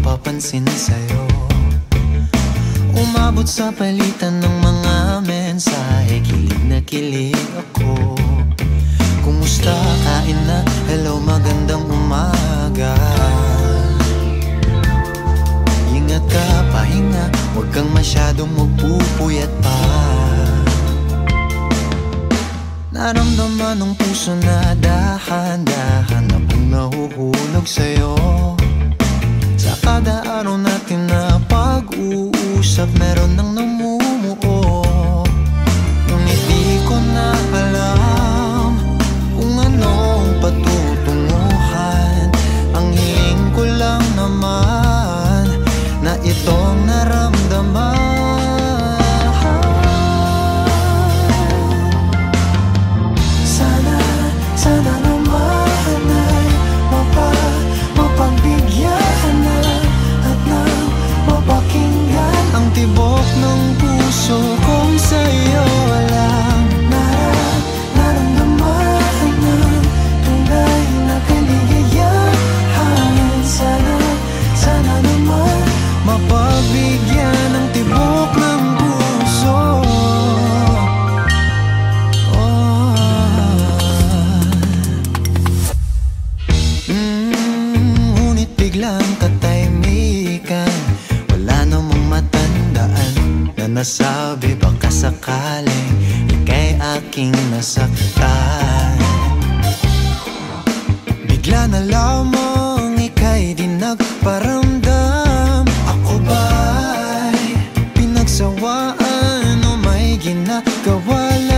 napapansin sa'yo. Umabot sa palitan ng mga mensahe, kilig na kilig ako. Kumusta, kain na, hello, magandang umaga. Ingat ka, pahinga, huwag kang masyadong magpupuyat pa. Naramdaman ng puso na dahan-dahan na pong nahuhulog sa'yo. Sa kada araw natin na pag-uusap, meron nang namumuo. Ngunit di ko na alam kung anong patutunguhan. Ang hiling ko lang naman na itong naramdaman. Sana naman ay mapagbigyan na at nang mapakinggan ang tibok ng puso kong sa'yo lang naramdaman ng tunay na kaligayahan. Sana naman mapagbigyan ng tibok ng puso. Ngunit biglang katahimikan, wala namang matandaan na nasabi baka sakaling ika'y aking nasaktan. Bigla na lamang ika'y di nagparamdam. Ako ba'y pinagsawaan o may ginagawa lang?